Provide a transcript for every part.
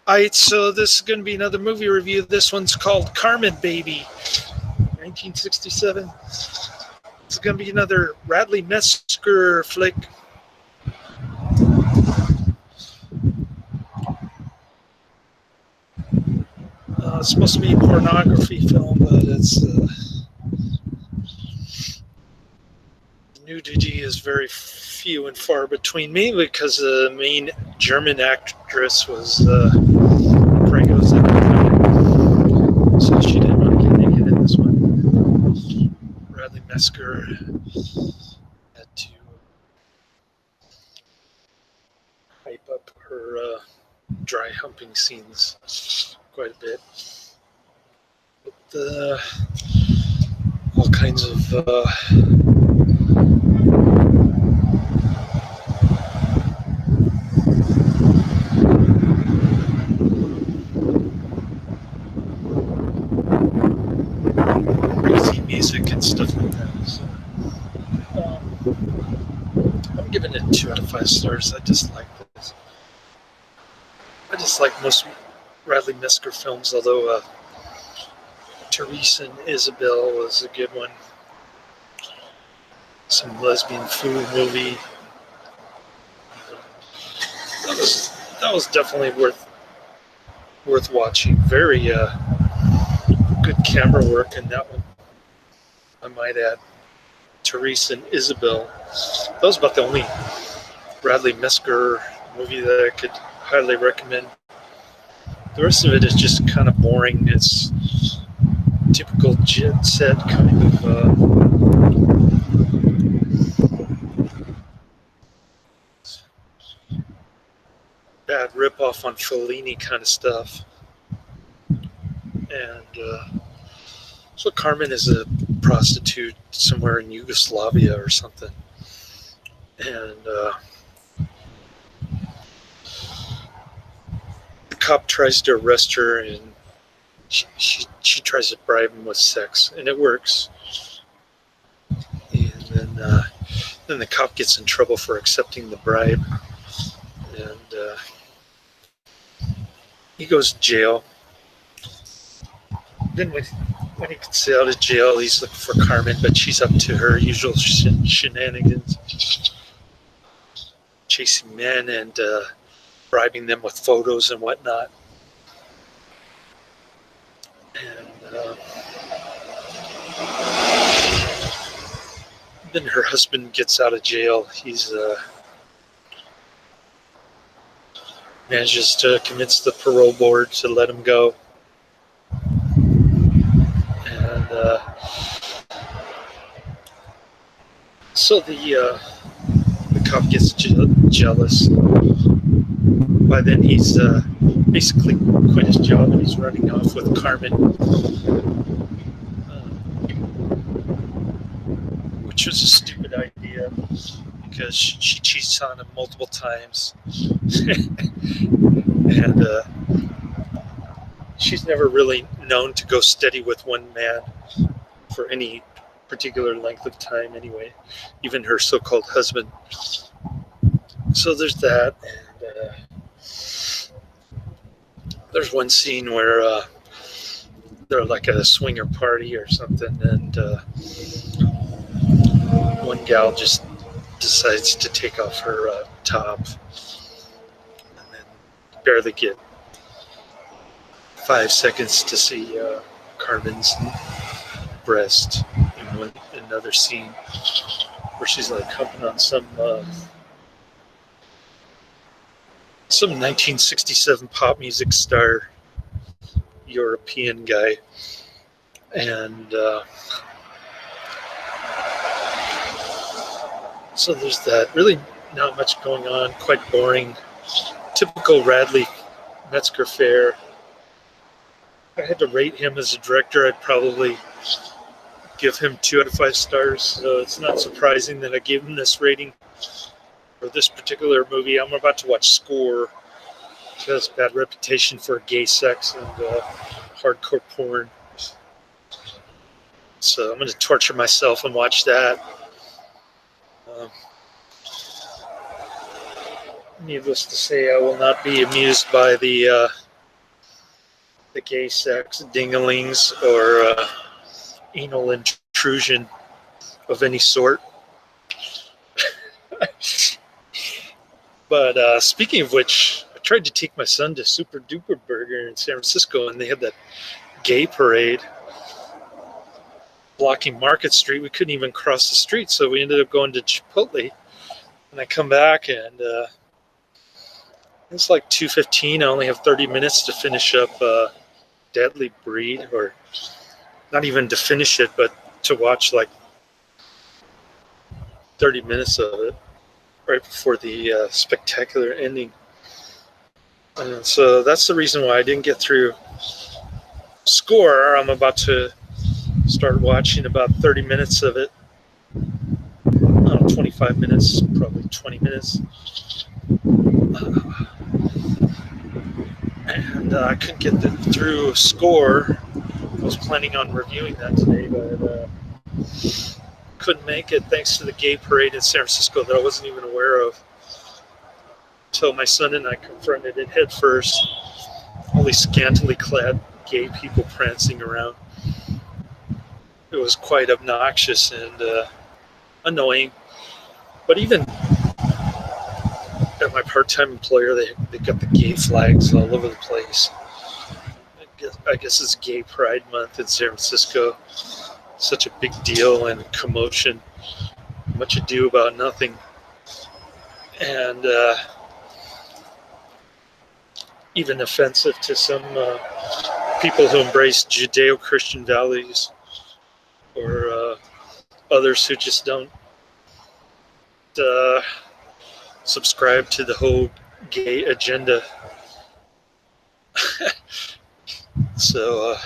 Alright, so this is going to be another movie review. This one's called Carmen, Baby, 1967. It's going to be another Radley Metzger flick. It's supposed to be a pornography film, but it's nudity is very few and far between, mainly because the main German actress was Prego's at the time, so she didn't want to get naked in this one. Radley Metzger had to hype up her dry humping scenes quite a bit. But all kinds of crazy music and stuff like that. So, I'm giving it 2 out of 5 stars. I just like this. I just like most Radley Metzger films, although Therese and Isabel was a good one. Some lesbian food movie. That was definitely worth watching. Very good camera work in that one, I might add. Therese and Isabel. That was about the only Radley Metzger movie that I could highly recommend. The rest of it is just kind of boring. It's typical jet set kind of bad ripoff on Fellini kind of stuff. And so Carmen is a prostitute somewhere in Yugoslavia or something. And the cop tries to arrest her, and she tries to bribe him with sex, and it works. And then the cop gets in trouble for accepting the bribe, and he goes to jail. Then when he gets out of jail, he's looking for Carmen, but she's up to her usual shenanigans, chasing men and bribing them with photos and whatnot. And then her husband gets out of jail. He's manages to convince the parole board to let him go. And so the cop gets jealous. By then he's basically quit his job and he's running off with Carmen, which was a stupid idea because she cheats on him multiple times. And she's never really known to go steady with one man for any particular length of time anyway, even her so-called husband. So there's that. And there's one scene where they're like at a swinger party or something, and one gal just decides to take off her top and then barely get 5 seconds to see Carmen's breast in another scene where she's like humping on some 1967 pop music star, European guy. And so there's that. Really not much going on, quite boring. Typical Radley Metzger fare. If I had to rate him as a director, I'd probably give him 2 out of 5 stars. So it's not surprising that I gave him this rating for this particular movie. I'm about to watch Score. It has a bad reputation for gay sex and hardcore porn. So I'm going to torture myself and watch that. Needless to say, I will not be amused by the the gay sex, dinglings, or anal intrusion of any sort. But speaking of which, I tried to take my son to Super Duper Burger in San Francisco, and they had that gay parade blocking Market Street. We couldn't even cross the street, so we ended up going to Chipotle. And I come back, and it's like 2:15. I only have 30 minutes to finish up Deadly Breed, or not even to finish it, but to watch like 30 minutes of it right before the spectacular ending. And so that's the reason why I didn't get through Score. I'm about to start watching about 30 minutes of it. 25 minutes, probably 20 minutes. And I couldn't get through Score. I was planning on reviewing that today, but couldn't make it thanks to the gay parade in San Francisco that I wasn't even aware of until my son and I confronted it head first. All these scantily clad gay people prancing around. It was quite obnoxious and annoying. But even at my part-time employer, they got the gay flags all over the place. I guess it's Gay Pride Month in San Francisco. Such a big deal and commotion. Much ado about nothing. And even offensive to some people who embrace Judeo-Christian values, or others who just don't subscribe to the whole gay agenda. So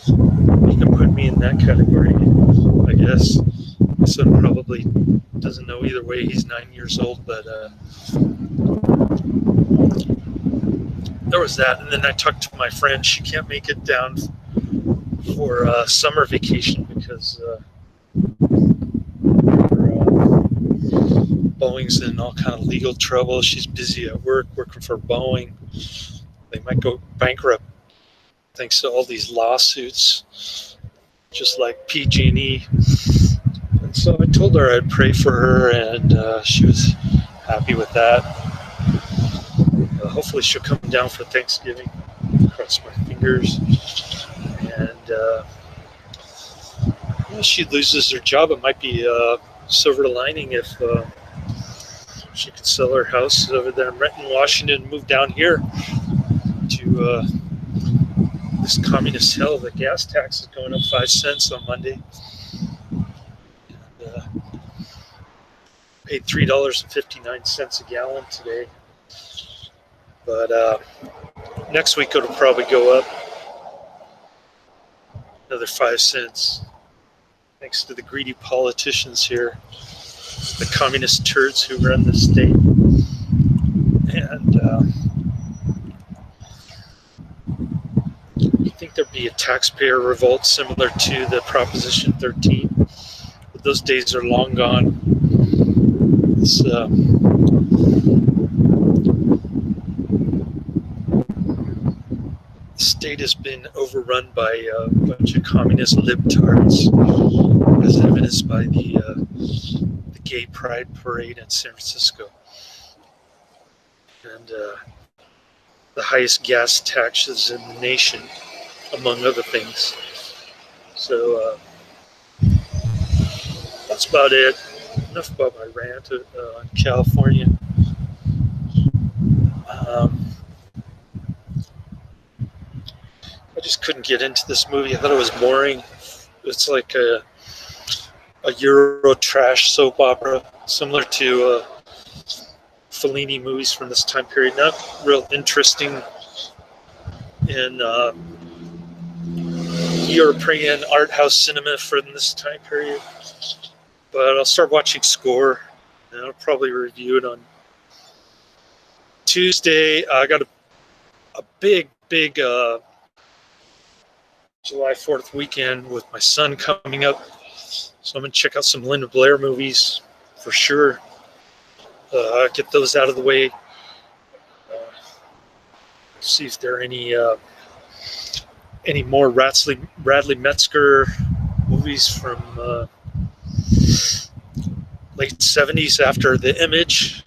you can put me in that category, I guess. My son probably doesn't know either way. He's 9 years old, but there was that. And then I talked to my friend. She can't make it down for summer vacation because Boeing's in all kind of legal trouble. She's busy at work working for Boeing. They might go bankrupt thanks to all these lawsuits, just like PG&E. And so I told her I'd pray for her, and she was happy with that. Hopefully she'll come down for Thanksgiving. Cross my fingers. And if she loses her job, it might be a silver lining if she could sell her house over there in Renton, Washington, and move down here to this communist hell. The gas tax is going up 5 cents on Monday. And paid $3.59 a gallon today. But next week it'll probably go up another 5 cents. Thanks to the greedy politicians here, the communist turds who run the state. And you think there'd be a taxpayer revolt similar to the Proposition 13? But those days are long gone. It's, the state has been overrun by a bunch of communist libtards, as evidenced by the Gay Pride Parade in San Francisco, and the highest gas taxes in the nation, among other things. So that's about it. Enough about my rant on California. I just couldn't get into this movie. I thought it was boring. It's like a Euro trash soap opera, similar to Fellini movies from this time period. Not real interesting in European art house cinema from this time period. But I'll start watching Score, and I'll probably review it on Tuesday. I got a big July 4th weekend with my son coming up. So I'm going to check out some Linda Blair movies for sure. Get those out of the way. See if there are any any more Radley Metzger movies from late 70s after The Image,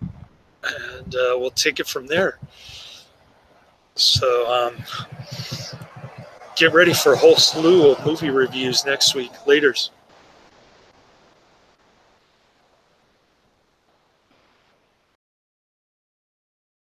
and we'll take it from there. So get ready for a whole slew of movie reviews next week. Laters.